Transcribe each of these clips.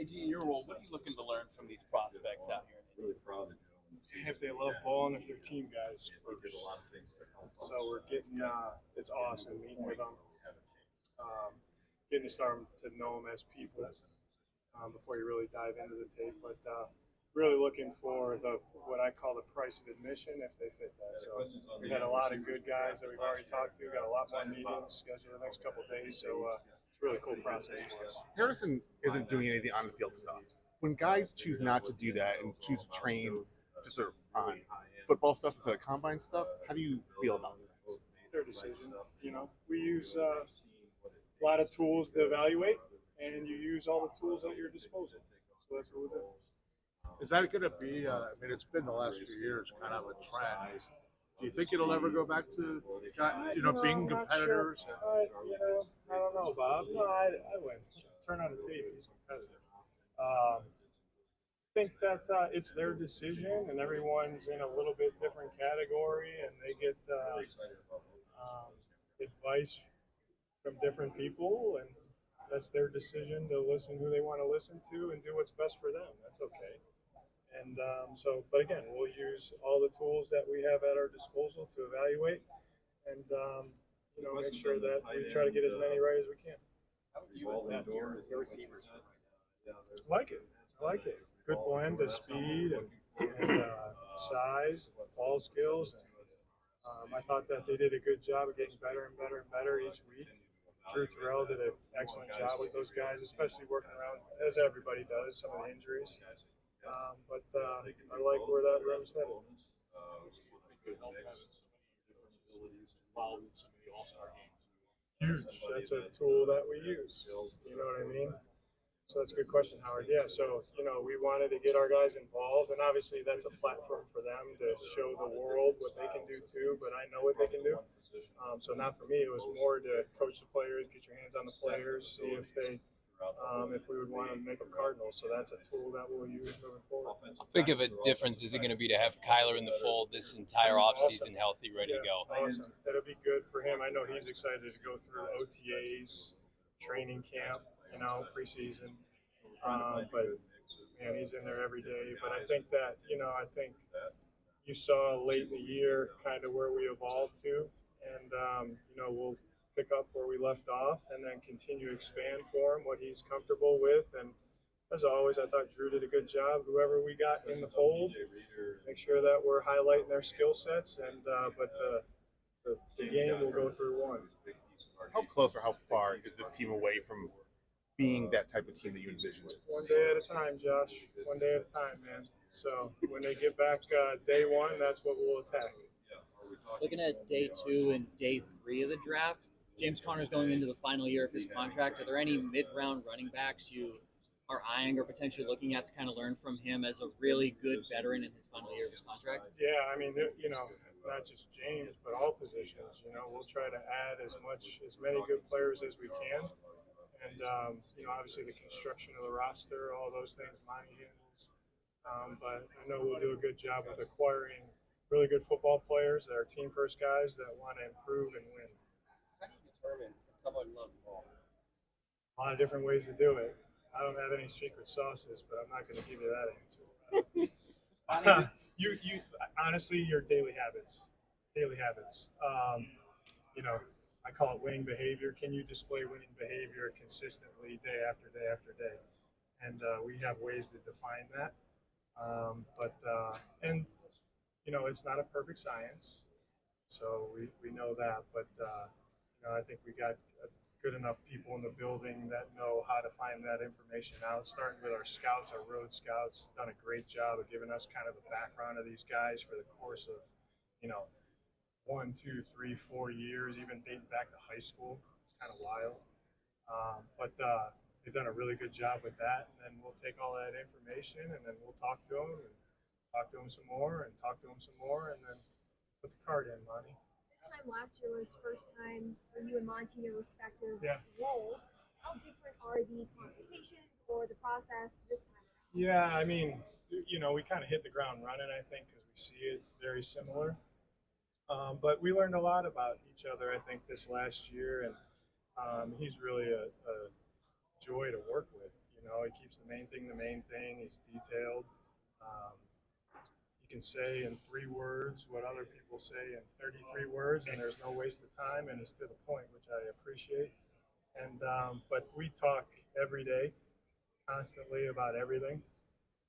AG, in your role, what are you looking to learn from these prospects out here? If they love ball and if they're team guys first. So we're getting, it's awesome meeting with them, getting to start to know them as people before you really dive into the tape. But really looking for what I call the price of admission if they fit that. So we've had a lot of good guys that we've already talked to, got a lot more meetings scheduled the next couple of days. So it's a really cool process for us. Harrison isn't doing anything on the field stuff. When guys choose not to do that and choose to train just on football stuff instead of combine stuff, how do you feel about that? Their decision. We use a lot of tools to evaluate, and you use all the tools at your disposal. So that's what we do. Is that going to be, it's been the last few years kind of a trend. Do you think it'll ever go back to, being competitors? Sure. I don't know, Bob. No, I wouldn't. Turn on the tape. He's competitive. I think that it's their decision, and everyone's in a little bit different category, and they get advice from different people, and that's their decision to listen who they want to listen to and do what's best for them. That's okay. And but again, we'll use all the tools that we have at our disposal to evaluate and, make sure that we try to get as many right as we can. How would you assess your receivers? I like it. Good blend of speed and size, ball skills. And I thought that they did a good job of getting better and better and better each week. Drew Terrell did an excellent job with those guys, especially working around, as everybody does, some of the injuries. But I like where that room's headed. Huge. That's a tool that we use. You know what I mean? So that's a good question, Howard. Yeah, so, we wanted to get our guys involved, and obviously that's a platform for them to show the world what they can do too, but I know what they can do. So not for me, it was more to coach the players, get your hands on the players, see if we would want to make them Cardinals. So that's a tool that we'll use moving forward. How big of a difference is it going to be to have Kyler in the fold this entire offseason, healthy, ready to go? Awesome. It'll be good for him. I know he's excited to go through OTAs, training camp, preseason. But man, he's in there every day. But I think that, I think you saw late in the year kind of where we evolved to. And, we'll pick up where we left off and then continue to expand for him what he's comfortable with. And as always, I thought Drew did a good job. Whoever we got in the fold, make sure that we're highlighting their skill sets. And but the game will go through one. How close or how far is this team away from being that type of team that you envisioned? One day at a time, Josh. One day at a time, man. So when they get back day one, that's what we'll attack. Looking at day 2 and day 3 of the draft, James Conner's going into the final year of his contract. Are there any mid-round running backs you are eyeing or potentially looking at to kind of learn from him as a really good veteran in his final year of his contract? Yeah, I mean, not just James, but all positions. We'll try to add as many good players as we can. And, obviously the construction of the roster, all those things Monty handles. But I know we'll do a good job with acquiring really good football players that are team-first guys that want to improve and win. How do you determine if someone loves ball? A lot of different ways to do it. I don't have any secret sauces, but I'm not going to give you that answer. You honestly, your daily habits. I call it winning behavior. Can you display winning behavior consistently day after day after day? And we have ways to define that. It's not a perfect science, so we know that. But I think we got good enough people in the building that know how to find that information out. Starting with our scouts, our road scouts, done a great job of giving us kind of the background of these guys for the course of 1, 2, 3, 4 years, even dating back to high school. It's kind of wild. But they've done a really good job with that. And then we'll take all that information and then we'll talk to them and talk to them some more and talk to them some more and then put the card in, Monty. This time last year was first time for you and Monty in your respective roles. How different are the conversations or the process this time around? Yeah, I mean, we kind of hit the ground running, I think, because we see it very similar. But we learned a lot about each other, I think, this last year, and he's really a joy to work with. He keeps the the main thing. He's detailed. He can say in 3 words what other people say in 33 words, and there's no waste of time, and it's to the point, which I appreciate. And but we talk every day, constantly about everything,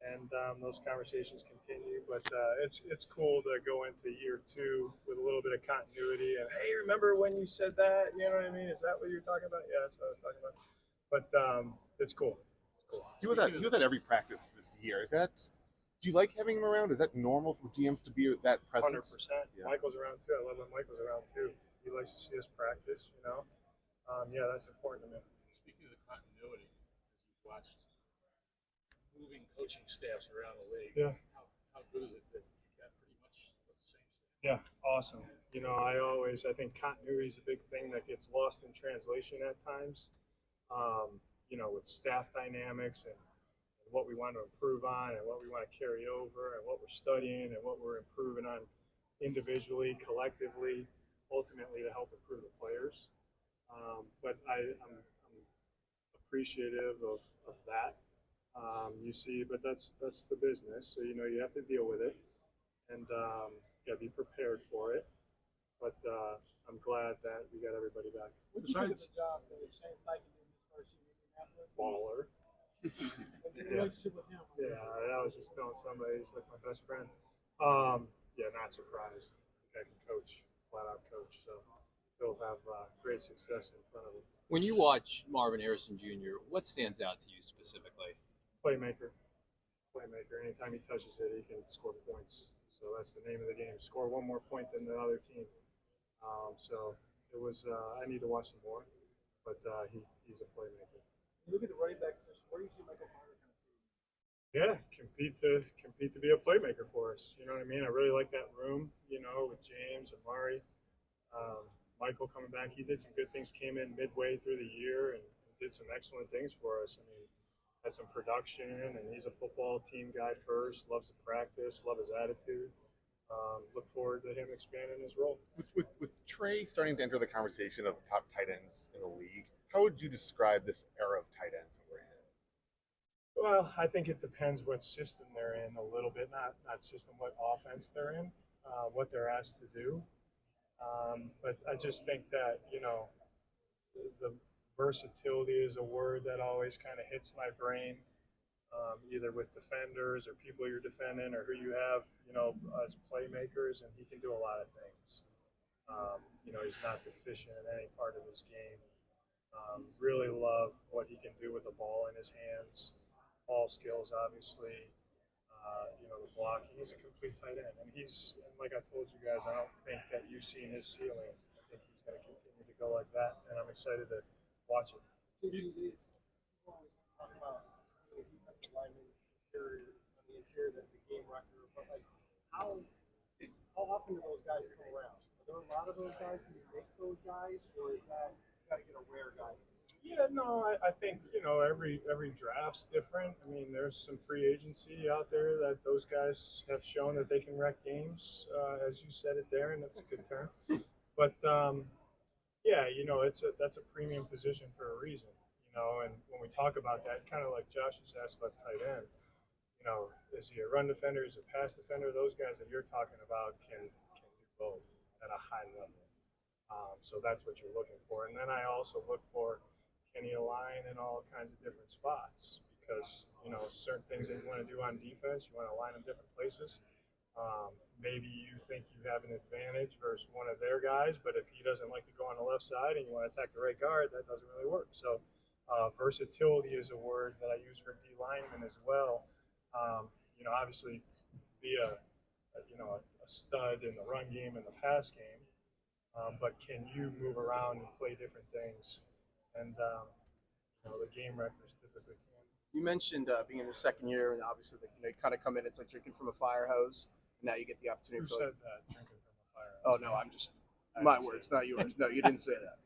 and those conversations continue. But it's cool to go into year 2 with a little bit of continuity. And hey, remember when you said that? You know what I mean? Is that what you're talking about? Yeah, that's what I was talking about. But it's cool. It's cool. He was at every practice this year. Do you like having him around? Is that normal for GMs to be that present? 100%. Yeah. Michael's around too. I love when Michael's around too. He likes to see us practice. Yeah, that's important to me. Speaking of the continuity, as you've watched moving coaching staffs around the league, Yeah. How good is it that you got pretty much the same staff? Yeah, awesome. I think continuity is a big thing that gets lost in translation at times. With staff dynamics and what we want to improve on and what we want to carry over and what we're studying and what we're improving on individually, collectively, ultimately to help improve the players. But I'm appreciative of that. But that's the business. So, you have to deal with it and you got to be prepared for it. But I'm glad that we got everybody back. What do you think of the job that Shane Steichen did in his first year in Indianapolis? Baller. The relationship with him. Yeah, I was just telling somebody he's like my best friend. Not surprised. The guy can coach, flat out coach. So he'll have great success in front of him. When you watch Marvin Harrison Jr., what stands out to you specifically? Playmaker. Anytime he touches it, he can score points. So that's the name of the game. Score one more point than the other team. So it was. I need to watch some more, but he's a playmaker. Look at the running back position. Where do you see Michael Carter kind of fit? Yeah, compete to be a playmaker for us. You know what I mean? I really like that room. With James and Mari, Michael coming back. He did some good things. Came in midway through the year and did some excellent things for us. I mean, had some production, and he's a football team guy first. Loves to practice. Love his attitude. Look forward to him expanding his role. With Trey starting to enter the conversation of top tight ends in the league, how would you describe this era of tight ends that we're in? Well, I think it depends what system they're in a little bit. Not system, what offense they're in, what they're asked to do. But I just think that, the versatility is a word that always kind of hits my brain, either with defenders or people you're defending or who you have, as playmakers, and he can do a lot of things. He's not deficient in any part of his game. Really love what he can do with the ball in his hands. Ball skills, obviously. The blocking. He's a complete tight end, and like I told you guys, I don't think that you've seen his ceiling. I think he's going to continue to go like that, and I'm excited to watch it. You always talk about the defensive lineman on the interior that's a game wrecker, but how often do those guys come around? Are there a lot of those guys? Can you make those guys, or is that you got to get a rare guy? Yeah, no, I think every draft's different. I mean, there's some free agency out there that those guys have shown that they can wreck games, as you said it there, and that's a good term. But that's a premium position for a reason. And when we talk about that, kind of like Josh has asked about tight end, is he a run defender, is he a pass defender? Those guys that you're talking about can do both at a high level. So that's what you're looking for. And then I also look for, can he align in all kinds of different spots? Because, certain things that you want to do on defense, you want to align in different places. Maybe you think you have an advantage versus one of their guys, but if he doesn't like to go on the left side and you want to attack the right guard, that doesn't really work. So versatility is a word that I use for D linemen as well. Obviously be a stud in the run game and the pass game, but can you move around and play different things? And the game wreckers typically can. You mentioned being in the second year, and obviously they kind of come in. It's like drinking from a fire hose. And now you get the opportunity. Who said that? Drinking from a fire hose? Oh no, I'm just my words, not yours. No, you didn't say that.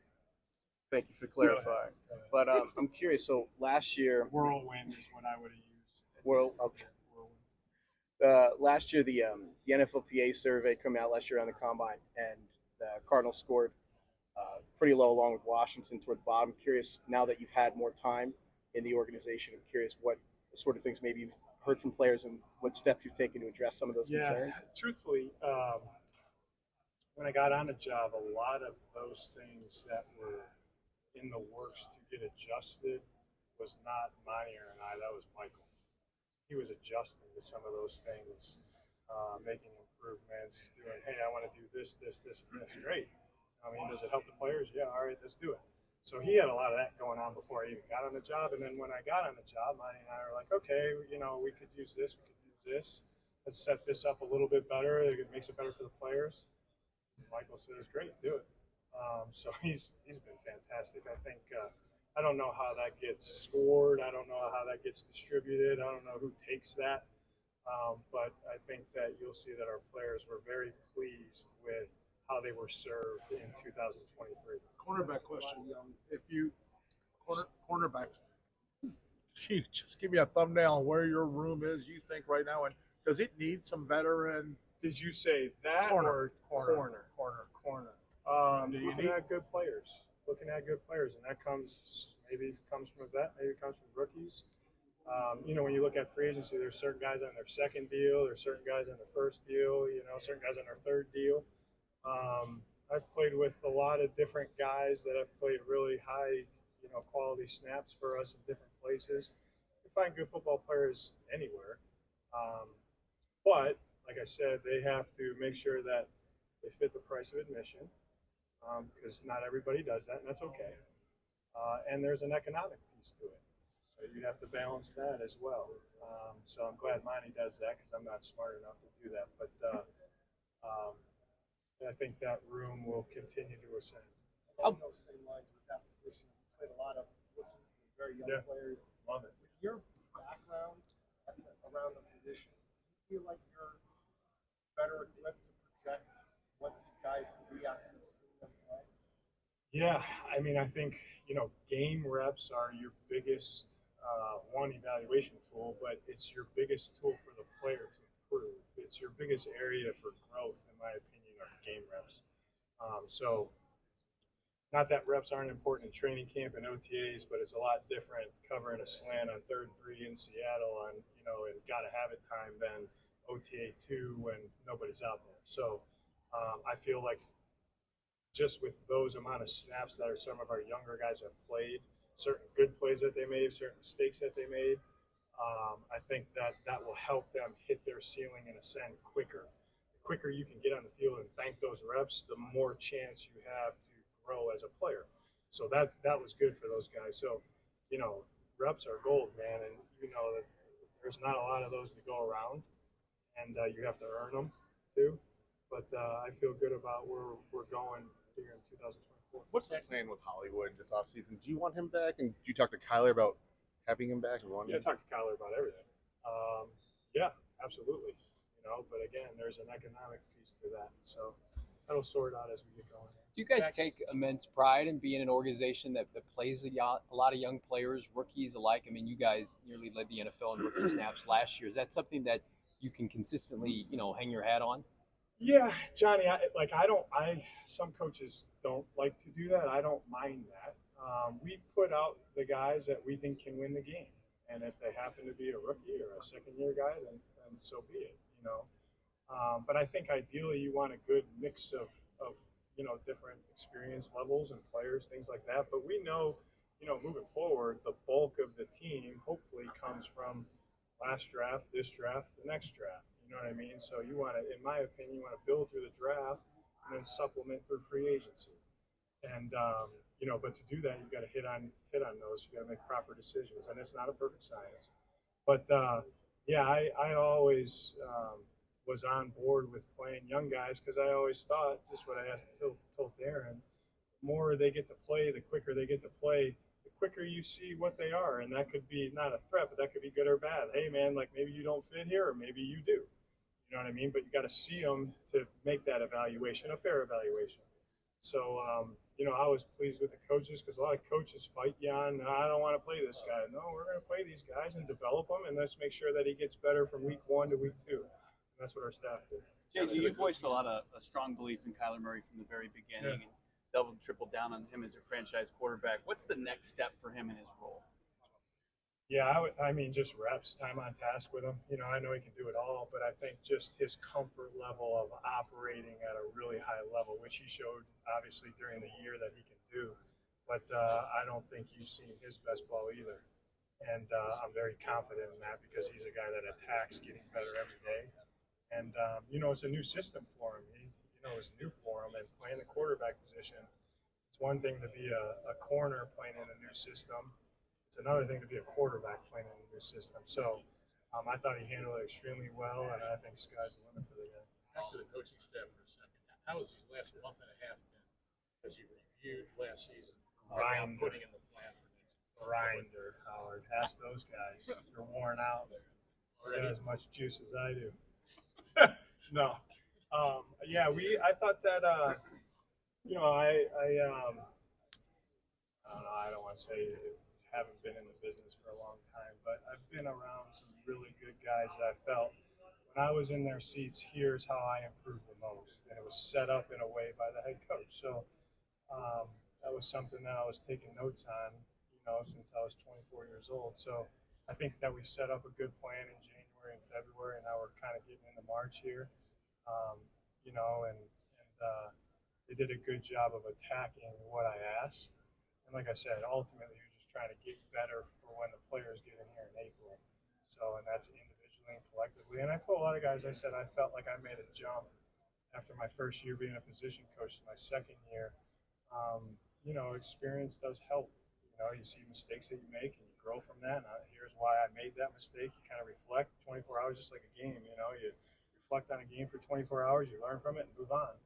Thank you for clarifying. Go ahead. But I'm curious. So last year, Whirlwind is what I would have used. Okay. Whirlwind. Last year the NFLPA survey came out last year on the combine, and the Cardinals scored pretty low, along with Washington toward the bottom. I'm curious, now that you've had more time in the organization, I'm curious what sort of things maybe you've heard from players and what steps you've taken to address some of those concerns? Truthfully, when I got on the job, a lot of those things that were in the works to get adjusted was not Monier and I, that was Michael. He was adjusting to some of those things, making improvements, doing, hey, I want to do this, and this. Great. I mean, does it help the players? Yeah, all right, let's do it. So he had a lot of that going on before I even got on the job. And then when I got on the job, Monty and I were like, okay, we could use this, we could use this. Let's set this up a little bit better. It makes it better for the players. Michael said, it's great, do it. So he's been fantastic. I think I don't know how that gets scored. I don't know how that gets distributed. I don't know who takes that. But I think that you'll see that our players were very pleased with how they were served in 2023. Cornerback question. If you cornerbacks, you just give me a thumbnail on where your room is. You think right now, and does it need some veteran? Did you say that Corner. or corner? Looking at good players, and that comes from a vet, maybe it comes from rookies. When you look at free agency, there's certain guys on their second deal, there's certain guys on their first deal, certain guys on their third deal. I've played with a lot of different guys that have played really high, quality snaps for us in different places. You find good football players anywhere. But like I said, they have to make sure that they fit the price of admission, because not everybody does that, and that's okay. And there's an economic piece to it. So you have to balance that as well. So I'm glad Monty does that, because I'm not smart enough to do that. But I think that room will continue to ascend. Along those same lines with that position, you played a lot of rookies and very young players. Love it. With your background around the position, do you feel like you're better equipped to project what these guys can be after you've seen them play? Yeah, I mean, I think, game reps are your biggest one evaluation tool, but it's your biggest tool for the player to improve. It's your biggest area for growth, in my opinion, are game reps. So not that reps aren't important in training camp and OTAs, but it's a lot different covering a slant on 3rd and 3 in Seattle and gotta have it time than OTA 2 when nobody's out there. So I feel like just with those amount of snaps that some of our younger guys have played, certain good plays that they made, certain mistakes that they made, I think that will help them hit their ceiling and ascend quicker. The quicker you can get on the field and bank those reps, the more chance you have to grow as a player. So that was good for those guys. So, reps are gold, man, and that there's not a lot of those to go around, and you have to earn them too. But I feel good about where we're going here in 2024. What's the plan with Hollywood this offseason? Do you want him back? And do you talk to Kyler about having him back? Yeah, talk to Kyler about everything. Yeah, absolutely. But again, there's an economic piece to that. So that'll sort out as we get going. Do you guys take immense pride in being an organization that plays a lot of young players, rookies alike? I mean, you guys nearly led the NFL in rookie snaps last year. Is that something that you can consistently, hang your hat on? Yeah, Johnny. Some coaches don't like to do that. I don't mind that. We put out the guys that we think can win the game, and if they happen to be a rookie or a second-year guy, then so be it. But I think ideally you want a good mix of different experience levels and players, things like that. But we know, moving forward, the bulk of the team hopefully comes from last draft, this draft, the next draft. You know what I mean? So you want to, in my opinion, you want to build through the draft and then supplement through free agency. And but to do that, you got to hit on those. You got to make proper decisions, and it's not a perfect science. But I always was on board with playing young guys, because I always thought, just what I told Darren, the more they get to play, the quicker they get to play, the quicker you see what they are. And that could be not a threat, but that could be good or bad. Hey, man, like maybe you don't fit here, or maybe you do. You know what I mean? But you got to see them to make that evaluation, a fair evaluation. So, I was pleased with the coaches, because a lot of coaches fight you on, I don't want to play this guy. No, we're going to play these guys and develop them, and let's make sure that he gets better from week 1 to week 2. And that's what our staff did. JJ, you voiced a strong belief in Kyler Murray from the very beginning, and doubled, tripled down on him as your franchise quarterback. What's the next step for him in his role? Yeah, I mean, just reps, time on task with him. You know, I know he can do it all, but I think just his comfort level of operating at a really high level, which he showed obviously during the year that he can do. But I don't think you've seen his best ball either. And I'm very confident in that because he's a guy that attacks, getting better every day. And you know, it's a new system for him. It's new for him, and playing the quarterback position. It's one thing to be a corner playing in a new system. It's another thing to be a quarterback playing in a new system. So I thought he handled it extremely well, and I think sky's the limit for the guy. Back to the coaching staff for a second. How has these last month and a half been as you reviewed last season? Now putting in the plan for next Grinder, Howard. Ask those guys. They're worn out. They got as much juice as I do. No. Yeah, I thought that, you know, I don't know, I don't want to say haven't been in the business for a long time, but I've been around some really good guys that I felt when I was in their seats, here's how I improved the most. And it was set up in a way by the head coach. So that was something that I was taking notes on, you know, since I was 24 years old. So I think that we set up a good plan in January and February, and now we're kind of getting into March here, you know, and they did a good job of attacking what I asked. And like I said, ultimately, you're just trying to get better for when the players get in here in April. So, and that's individually and collectively. And I told a lot of guys, I said, I felt like I made a jump after my first year being a position coach to my second year. You know, experience does help. You know, you see mistakes that you make and you grow from that. And here's why I made that mistake. You kind of reflect 24 hours, just like a game. You know, you reflect on a game for 24 hours, you learn from it and move on.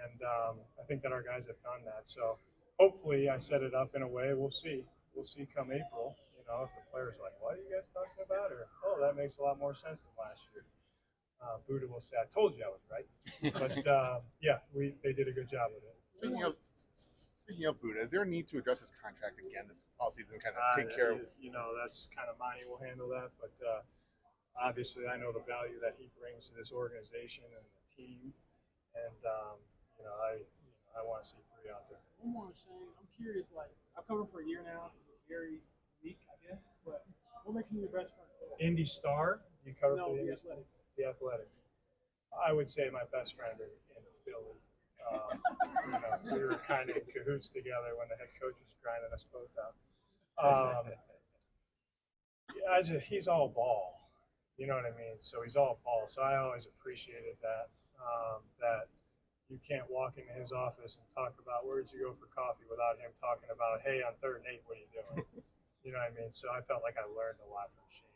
And I think that our guys have done that. So hopefully I set it up in a way. We'll see. We'll see come April. You know, if the players are like, what are you guys talking about? Or, oh, that makes a lot more sense than last year. Buddha will say, I told you I was right. But yeah, they did a good job with it. Speaking of Buddha, is there a need to address his contract again this offseason and kind of take care of? You know, that's kind of Monty will handle that. But obviously, I know the value that he brings to this organization and the team. And, you know, I want to see 3 out there. One more, Shane. I'm curious. Like, I've covered for a year now. Very weak, I guess. But what makes him your best friend? Indy Star. You cover No, for the Athletic. The Athletic. I would say my best friend in Philly. You know, we were kind of in cahoots together when the head coach was grinding us both out. He's all ball. You know what I mean? So he's all ball. So I always appreciated that. That you can't walk into his office and talk about where did you go for coffee without him talking about, hey, on 3rd and 8, what are you doing? You know what I mean? So I felt like I learned a lot from Shane.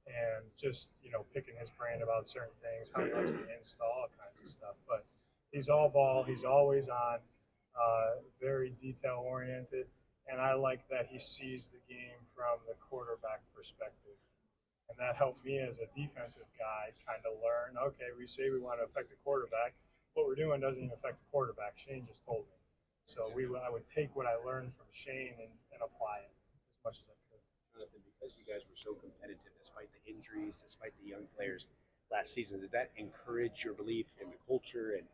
And just, you know, picking his brain about certain things, how he likes to install, all kinds of stuff. But he's all ball. He's always on, very detail oriented. And I like that he sees the game from the quarterback perspective. And that helped me as a defensive guy kind of learn, okay, we say we want to affect the quarterback. What we're doing doesn't even affect the quarterback. Shane just told me. So I would take what I learned from Shane and apply it as much as I could. Jonathan, because you guys were so competitive despite the injuries, despite the young players last season, did that encourage your belief in the culture and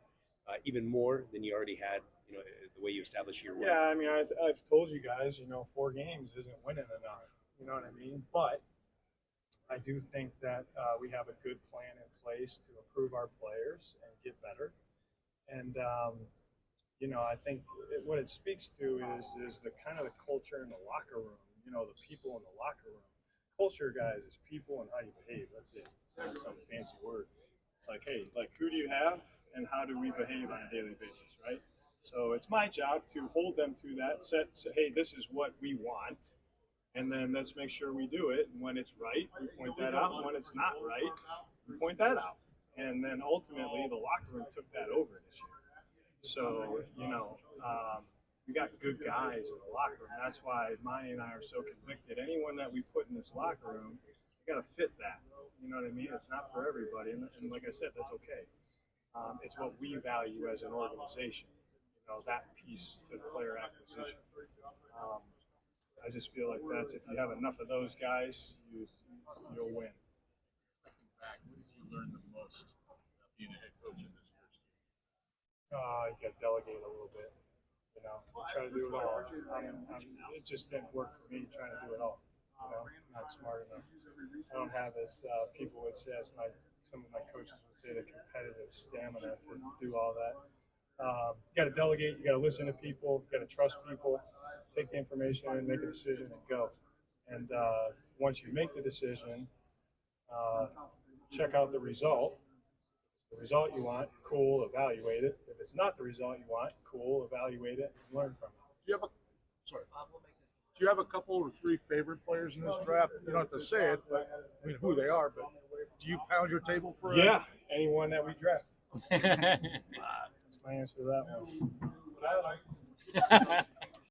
even more than you already had, you know, the way you established your work? Yeah, I mean, I've told you guys, you know, 4 games isn't winning enough. You know what I mean? But I do think that we have a good plan in place to improve our players and get better. And, you know, I think what it speaks to is the kind of the culture in the locker room, you know, the people in the locker room. Culture, guys, is people and how you behave. That's it. It's not some fancy word. It's like, hey, like, who do you have and how do we behave on a daily basis, right? So it's my job to hold them to that, say, hey, this is what we want. And then let's make sure we do it. And when it's right, we point that out. And when it's not right, we point that out. And then ultimately, the locker room took that over this year. So, you know, we got good guys in the locker room. That's why Monty and I are so convicted. Anyone that we put in this locker room, you got to fit that. You know what I mean? It's not for everybody. And like I said, that's okay. It's what we value as an organization, you know, that piece to player acquisition. I just feel like that's, if you have enough of those guys, you'll win. Looking back, what did you learn the most about being a head coach in this first year? You got to delegate a little bit. You know, I try to do it all. It just didn't work for me trying to do it all. You know, not smart enough. I don't have, as people would say, as some of my coaches would say, the competitive stamina to do all that. You got to delegate. You got to listen to people. You got to trust people. Take the information and make a decision and go. And once you make the decision, check out the result. The result you want, cool, evaluate it. If it's not the result you want, cool, evaluate it, and learn from it. Do you have a couple or three favorite players in this draft? You don't have to say it, but I mean who they are. But do you pound your table for? Yeah, anyone that we draft. That's my answer to that one.